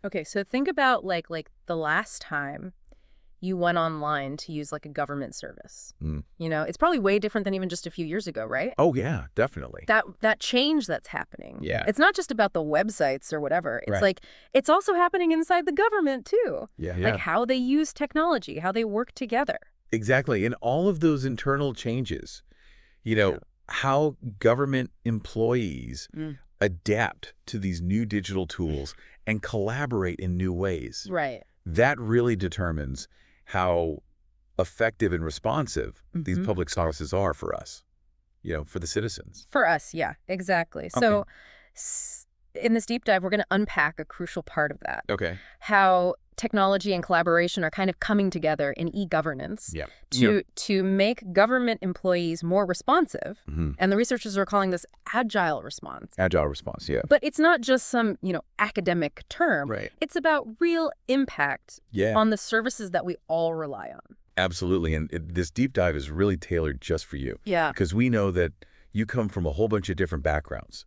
Okay, so think about like the last time you went online to use like a government service. Mm. It's probably way different than even just a few years ago, right? Oh, yeah, definitely. That change that's happening. Yeah. It's not just about the websites or whatever. It's Right. like it's also happening inside the government too. Yeah. Like how they use technology, how they work together. Exactly. And all of those internal changes, Yeah. how government employees Mm. adapt to these new digital tools and collaborate in new ways. Right. That really determines how effective and responsive these Mhm. public services are for us, for the citizens. For us, yeah, exactly. So in this deep dive, we're going to unpack a crucial part of that. Okay. How technology and collaboration are kind of coming together in e-governance Yeah. to make government employees more responsive. Mm-hmm. And the researchers are calling this agile response. Agile response, yeah. But it's not just some, academic term. Right. It's about real impact Yeah. on the services that we all rely on. Absolutely. And this deep dive is really tailored just for you. Yeah. Because we know that you come from a whole bunch of different backgrounds,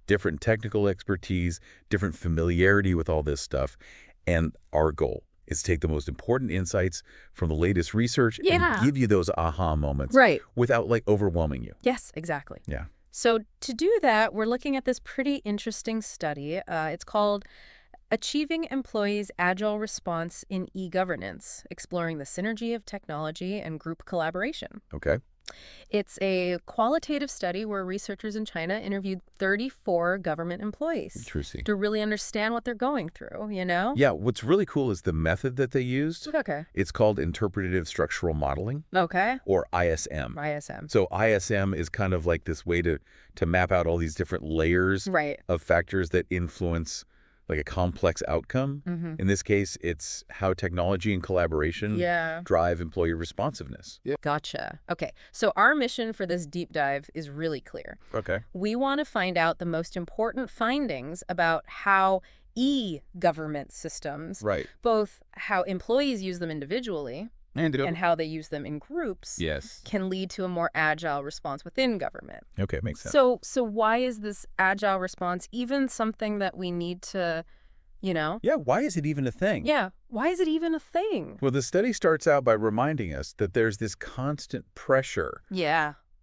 different technical expertise, different familiarity with all this stuff. And our goal is to take the most important insights from the latest research and give you those aha moments without overwhelming you. Yes, exactly. Yeah. So to do that, we're looking at this pretty interesting study. It's called Achieving Employees' Agile Response in E-Governance, Exploring the Synergy of Technology and Group Collaboration. Okay. It's a qualitative study where researchers in China interviewed 34 government employees Interesting. to really understand what they're going through, Yeah, what's really cool is the method that they used. Okay. It's called interpretative structural modeling, Okay. or ISM. ISM. So ISM is kind of like this way to map out all these different layers of factors that influence a complex outcome. Mm-hmm. In this case, it's how technology and collaboration drive employee responsiveness. Yeah. Gotcha. Okay, so our mission for this deep dive is really clear. Okay. We want to find out the most important findings about how e-government systems, both how employees use them individually and how they use them in groups, can lead to a more agile response within government. Okay, makes sense. So why is this agile response even something that we need to, Yeah, why is it even a thing? Yeah, why is it even a thing? Well, the study starts out by reminding us that there's this constant pressure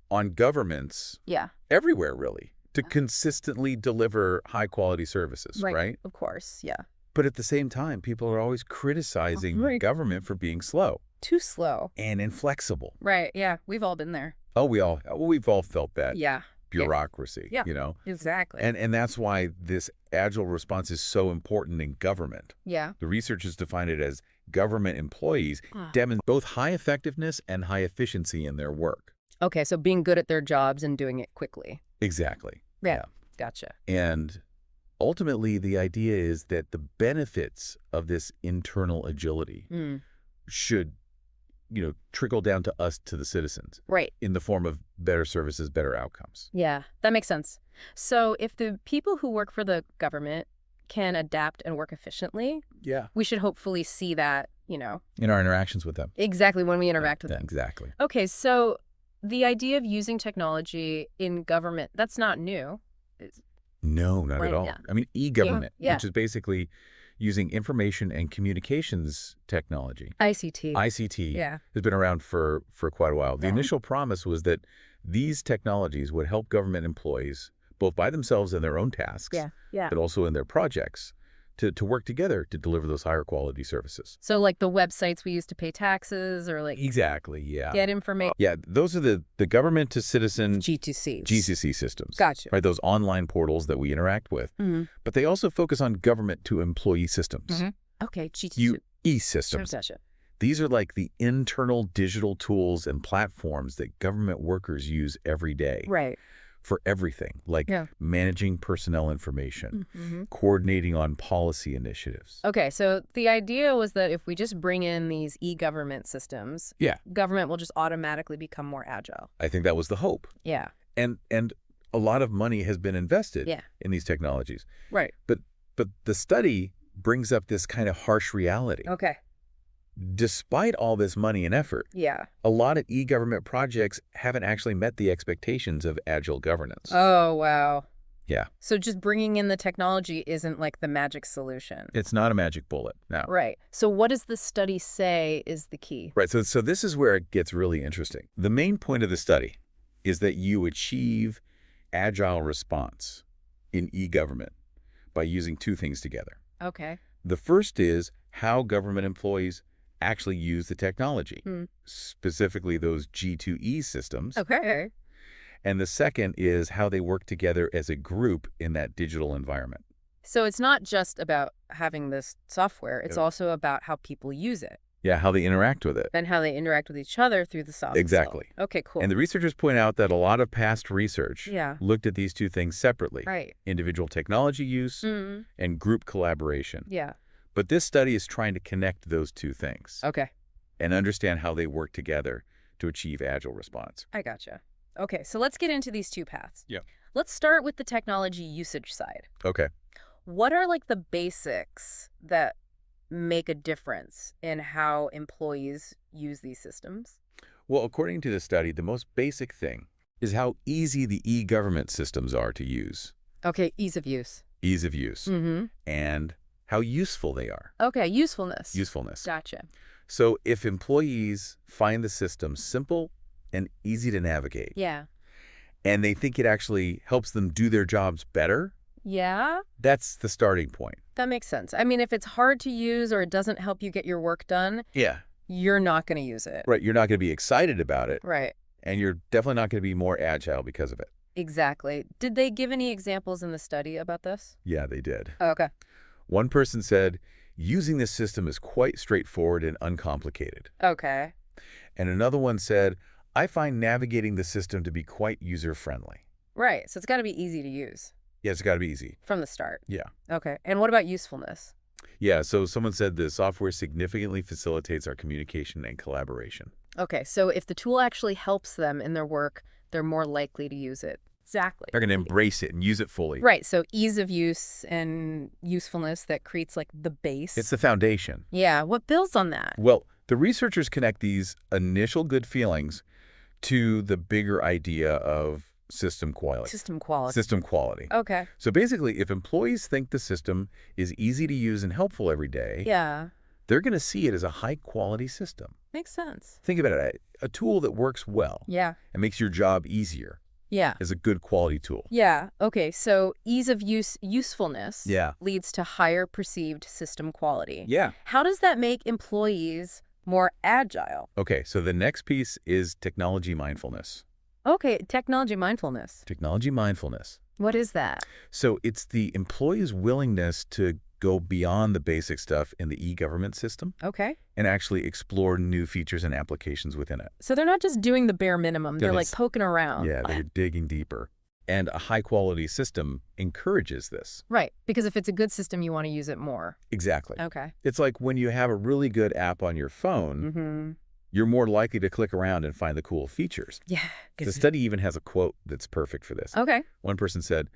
on governments everywhere, really, to consistently deliver high-quality services, right? Of course, yeah. But at the same time, people are always criticizing government for being slow. Too slow. And inflexible. Right, yeah. We've all been there. Oh, we've all felt that. Yeah. Bureaucracy, Exactly. And that's why this agile response is so important in government. Yeah. The researchers define it as government employees demonstrate both high effectiveness and high efficiency in their work. Okay, so being good at their jobs and doing it quickly. Exactly. Yeah. Gotcha. And ultimately, the idea is that the benefits of this internal agility should, trickle down to us, to the citizens. Right. In the form of better services, better outcomes. Yeah, that makes sense. So if the people who work for the government can adapt and work efficiently, we should hopefully see that, in our interactions with them. Exactly, when we interact with them. Exactly. Okay, so the idea of using technology in government, that's not new. No, not at all. Yeah. I mean, e-government, which is basically using information and communications technology. ICT. ICT has been around for quite a while. The initial promise was that these technologies would help government employees, both by themselves in their own tasks, but also in their projects, to work together to deliver those higher quality services. So like the websites we use to pay taxes or Exactly, yeah. Get information. Yeah, those are the government to citizen G2C. GCC systems. Gotcha. Right, those online portals that we interact with. But they also focus on government to employee systems. Okay, G2C. E-systems. Gotcha. These are like the internal digital tools and platforms that government workers use every day. Right. For everything, like managing personnel information, coordinating on policy initiatives. Okay, so the idea was that if we just bring in these e-government systems, government will just automatically become more agile. I think that was the hope. Yeah. And a lot of money has been invested in these technologies. Right. But the study brings up this kind of harsh reality. Okay. Despite all this money and effort, a lot of e-government projects haven't actually met the expectations of agile governance. Oh, wow. Yeah. So just bringing in the technology isn't like the magic solution. It's not a magic bullet. No. Right. So what does the study say is the key? Right. So this is where it gets really interesting. The main point of the study is that you achieve agile response in e-government by using two things together. Okay. The first is how government employees actually use the technology, specifically those G2E systems. Okay. And the second is how they work together as a group in that digital environment. So it's not just about having this software. It's also about how people use it. Yeah, how they interact with it. And how they interact with each other through the software. Exactly. Okay, cool. And the researchers point out that a lot of past research looked at these two things separately. Right. Individual technology use and group collaboration. Yeah. But this study is trying to connect those two things. Okay. And understand how they work together to achieve agile response. I gotcha. Okay, so let's get into these two paths. Yeah. Let's start with the technology usage side. Okay. What are like the basics that make a difference in how employees use these systems? Well, according to the study, the most basic thing is how easy the e-government systems are to use. Okay, ease of use. Ease of use. And how useful they are. Okay, usefulness. Usefulness. Gotcha. So if employees find the system simple and easy to navigate, and they think it actually helps them do their jobs better, that's the starting point. That makes sense. I mean, if it's hard to use or it doesn't help you get your work done, you're not going to use it. Right. You're not going to be excited about it. Right. And you're definitely not going to be more agile because of it. Exactly. Did they give any examples in the study about this? Yeah, they did. Oh, okay. One person said, using this system is quite straightforward and uncomplicated. Okay. And another one said, I find navigating the system to be quite user-friendly. Right. So it's got to be easy to use. Yeah, it's got to be easy. From the start. Yeah. Okay. And what about usefulness? Yeah, so someone said the software significantly facilitates our communication and collaboration. Okay, so if the tool actually helps them in their work, they're more likely to use it. Exactly. They're going to embrace it and use it fully. Right, so ease of use and usefulness that creates like the base. It's the foundation. Yeah, what builds on that? Well, the researchers connect these initial good feelings to the bigger idea of system quality. System quality. System quality. Okay. So basically, if employees think the system is easy to use and helpful every day, they're going to see it as a high-quality system. Makes sense. Think about it. A tool that works well and makes your job easier is a good quality tool. Yeah. Okay, so ease of use, usefulness leads to higher perceived system quality. Yeah. How does that make employees more agile? Okay, so the next piece is technology mindfulness. Okay, technology mindfulness. Technology mindfulness. What is that? So it's the employee's willingness to go beyond the basic stuff in the e-government system. Okay. And actually explore new features and applications within it. So they're not just doing the bare minimum. They're like poking around. Yeah, they're digging deeper. And a high-quality system encourages this. Right, because if it's a good system, you want to use it more. Exactly. Okay. It's like when you have a really good app on your phone, you're more likely to click around and find the cool features. Yeah. The study even has a quote that's perfect for this. Okay. One person said,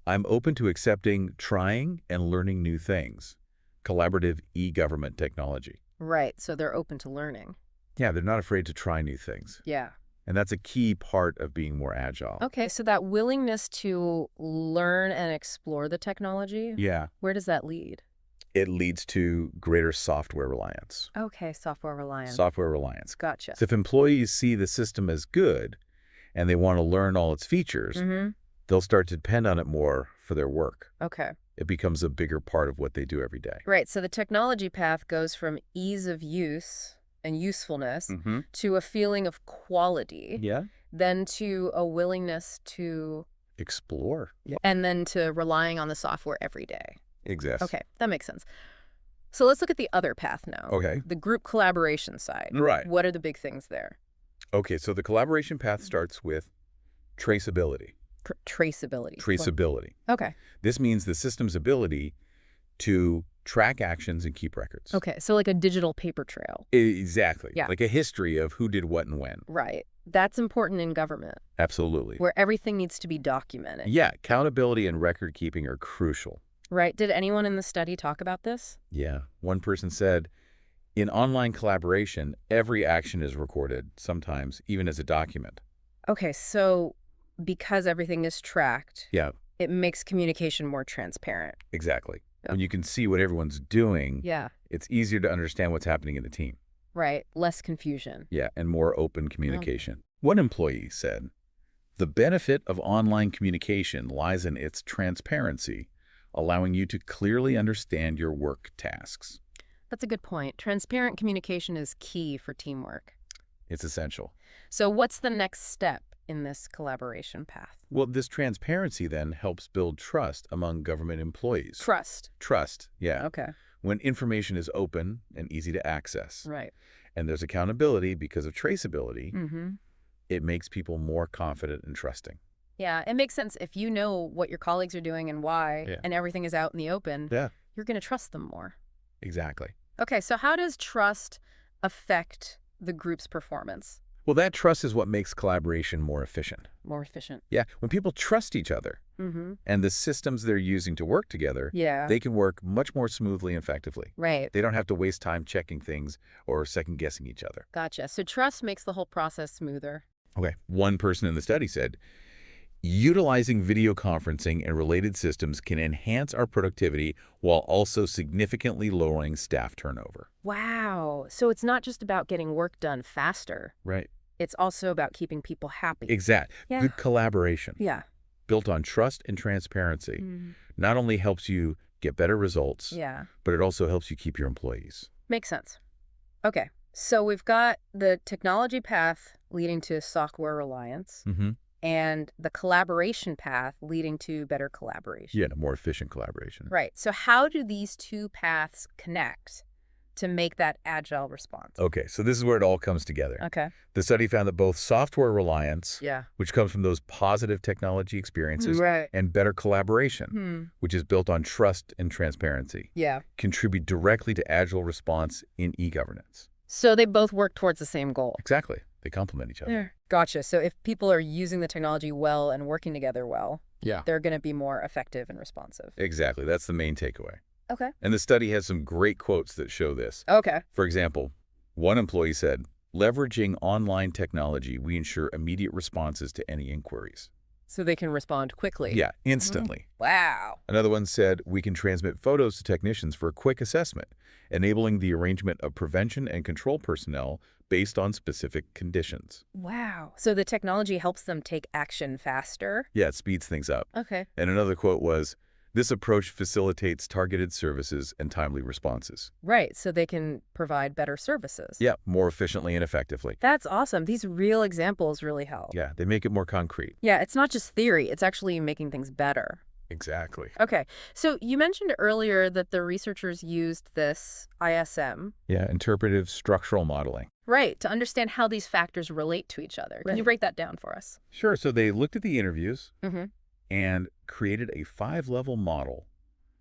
I'm open to accepting, trying, and learning new things. Collaborative e-government technology. Right, so they're open to learning. Yeah, they're not afraid to try new things. Yeah. And that's a key part of being more agile. Okay, so that willingness to learn and explore the technology, where does that lead? It leads to greater software reliance. Okay, software reliance. Software reliance. Gotcha. So if employees see the system as good and they want to learn all its features, they'll start to depend on it more for their work. Okay. It becomes a bigger part of what they do every day. Right, so the technology path goes from ease of use and usefulness to a feeling of quality, then to a willingness to explore, and then to relying on the software every day. Exactly. Okay, that makes sense. So let's look at the other path now. Okay. The group collaboration side. Right. What are the big things there? Okay, so the collaboration path starts with traceability. Traceability. Traceability. Okay. This means the system's ability to track actions and keep records. Okay, so like a digital paper trail. Exactly. Yeah. Like a history of who did what and when. Right. That's important in government. Absolutely. Where everything needs to be documented. Yeah, accountability and record keeping are crucial. Right. Did anyone in the study talk about this? Yeah. One person said, in online collaboration, every action is recorded, sometimes even as a document. Okay, so because everything is tracked, It makes communication more transparent. Exactly. Yep. When you can see what everyone's doing, Yeah. it's easier to understand what's happening in the team. Right. Less confusion. Yeah, and more open communication. One employee said, "The benefit of online communication lies in its transparency, allowing you to clearly understand your work tasks." That's a good point. Transparent communication is key for teamwork. It's essential. So what's the next step in this collaboration path? Well, this transparency then helps build trust among government employees. Trust. Trust, yeah. Okay. When information is open and easy to access, Right. and there's accountability because of traceability, Mm-hmm. it makes people more confident and trusting. Yeah, it makes sense. If you know what your colleagues are doing and why, Yeah. and everything is out in the open, Yeah, you're going to trust them more. exactly. Okay, so how does trust affect the group's performance? Well, that trust is what makes collaboration more efficient. More efficient. Yeah, when people trust each other Mm-hmm. and the systems they're using to work together, Yeah. they can work much more smoothly and effectively. Right. They don't have to waste time checking things or second-guessing each other. Gotcha. So trust makes the whole process smoother. Okay. One person in the study said, "Utilizing video conferencing and related systems can enhance our productivity while also significantly lowering staff turnover." Wow. So it's not just about getting work done faster. Right. It's also about keeping people happy. Exact. Yeah. Good collaboration Yeah. built on trust and transparency Mm. not only helps you get better results, Yeah. but it also helps you keep your employees. Makes sense. Okay. So we've got the technology path leading to software reliance Mm-hmm. and the collaboration path leading to better collaboration. Yeah, more efficient collaboration. Right. So how do these two paths connect to make that agile response? Okay, so this is where it all comes together. Okay. The study found that both software reliance, Yeah. which comes from those positive technology experiences, Right. and better collaboration, which is built on trust and transparency, Yeah. contribute directly to agile response in e-governance. So they both work towards the same goal. Exactly. They complement each other. Yeah. Gotcha. So if people are using the technology well and working together well, Yeah. they're going to be more effective and responsive. Exactly. That's the main takeaway. Okay. And the study has some great quotes that show this. Okay. For example, one employee said, "Leveraging online technology, we ensure immediate responses to any inquiries." So they can respond quickly. Yeah, instantly. Wow. Another one said, "We can transmit photos to technicians for a quick assessment, enabling the arrangement of prevention and control personnel based on specific conditions." Wow. So the technology helps them take action faster? Yeah, it speeds things up. Okay. And another quote was, "This approach facilitates targeted services and timely responses." Right. So they can provide better services. Yeah, more efficiently and effectively. That's awesome. These real examples really help. Yeah, they make it more concrete. Yeah, it's not just theory. It's actually making things better. Exactly. Okay. So you mentioned earlier that the researchers used this ISM. Yeah, interpretive structural modeling. Right, to understand how these factors relate to each other. Can you break that down for us? Sure, so they looked at the interviews Mm-hmm. and created a 5-level model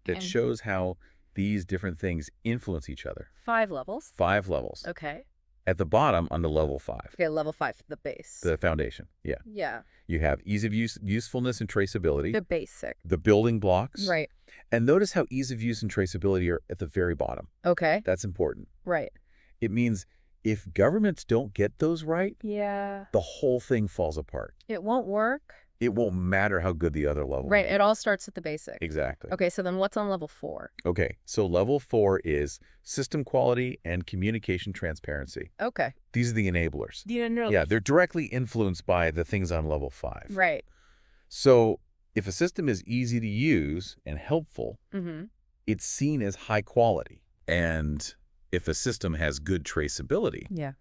that And- shows how these different things influence each other. 5 levels. 5 levels. Okay. At the bottom, on the level 5, Okay, level 5, the base. the foundation. Yeah. Yeah, You have ease of use, usefulness, and traceability, the basic. the building blocks. Right. And notice how ease of use and traceability are at the very bottom. Okay. That's important. Right. It means if governments don't get those right, Yeah. the whole thing falls apart. It won't work. It won't matter how good the other level Right, is. it all starts at the basic. Exactly. Okay, so then what's on level 4? Okay, so level 4 is system quality and communication transparency. Okay. These are the enablers. No. Yeah, they're directly influenced by the things on level 5. Right. So if a system is easy to use and helpful, Mm-hmm. it's seen as high quality. And if a system has good traceability, Yeah.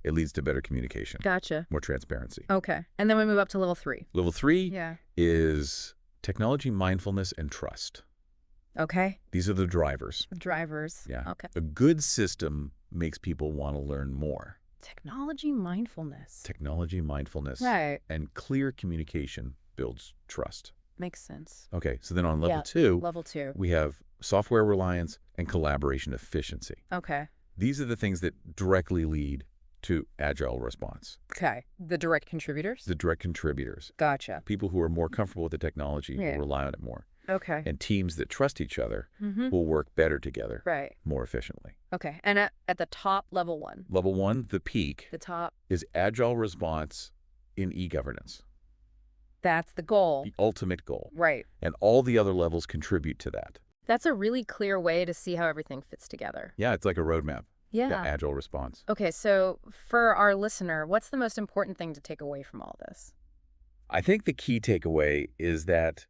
it leads to better communication, Gotcha. more transparency. Okay. And then we move up to level 3. Level 3 Yeah. is technology mindfulness and trust. Okay. These are the drivers. Drivers. Yeah. Okay. A good system makes people want to learn more. Technology mindfulness. Technology mindfulness Right. and clear communication builds trust. Makes sense. Okay, so then on level Yeah, 2, Level 2. we have software reliance and collaboration efficiency. Okay. These are the things that directly lead to agile response. Okay. The direct contributors? The direct contributors, Gotcha. people who are more comfortable with the technology, Yeah. will rely on it more. Okay. And teams that trust each other Mm-hmm. will work better together, Right. more efficiently. Okay. And at the top, level 1. Level 1, the peak, The top. is agile response in e-governance. That's the goal. The ultimate goal. Right. And all the other levels contribute to that. That's a really clear way to see how everything fits together. Yeah, it's like a roadmap. Yeah. Agile response. Okay, so for our listener, what's the most important thing to take away from all this? I think the key takeaway is that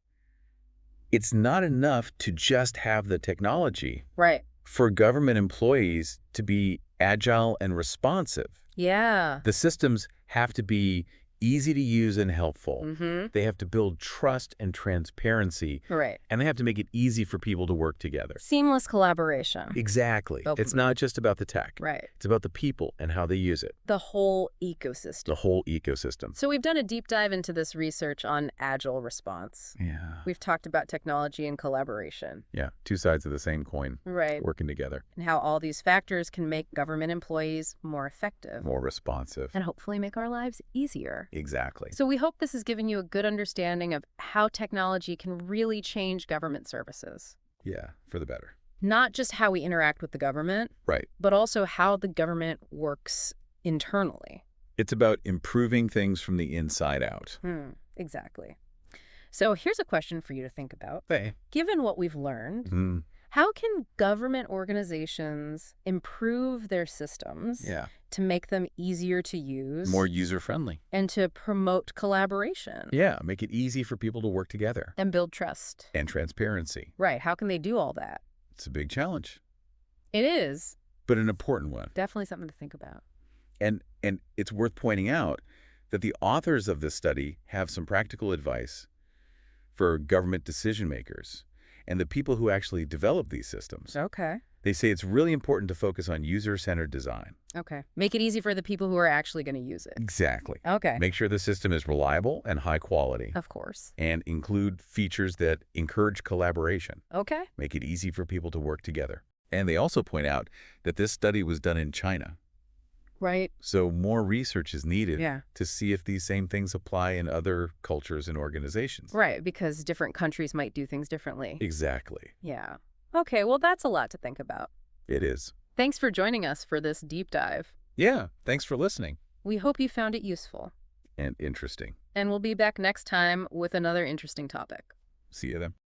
it's not enough to just have the technology. Right. For government employees to be agile and responsive. Yeah. The systems have to be easy to use and helpful. They have to build trust and transparency. Right. And they have to make it easy for people to work together. Seamless collaboration. Exactly. It's not just about the tech. Right. It's about the people and how they use it. The whole ecosystem. The whole ecosystem. So we've done a deep dive into this research on agile response. Yeah. We've talked about technology and collaboration. Yeah. Two sides of the same coin. Right. Working together. And how all these factors can make government employees more effective. More responsive. And hopefully make our lives easier. Exactly. So we hope this has given you a good understanding of how technology can really change government services. Yeah, for the better. Not just how we interact with the government, right, but also how the government works internally. It's about improving things from the inside out. Exactly. So here's a question for you to think about. Hey. Given what we've learned, how can government organizations improve their systems to make them easier to use? More user-friendly. And to promote collaboration. Yeah, make it easy for people to work together. And build trust. And transparency. Right. How can they do all that? It's a big challenge. It is. But an important one. Definitely something to think about. And it's worth pointing out that the authors of this study have some practical advice for government decision makers and the people who actually develop these systems. Okay. They say it's really important to focus on user-centered design. Okay. Make it easy for the people who are actually going to use it. Exactly. Okay. Make sure the system is reliable and high quality. Of course. And include features that encourage collaboration. Okay. Make it easy for people to work together. And they also point out that this study was done in China. Right. So more research is needed to see if these same things apply in other cultures and organizations. Right, because different countries might do things differently. Exactly. Yeah. Okay, well, that's a lot to think about. It is. Thanks for joining us for this deep dive. Yeah, thanks for listening. We hope you found it useful. And interesting. And we'll be back next time with another interesting topic. See you then.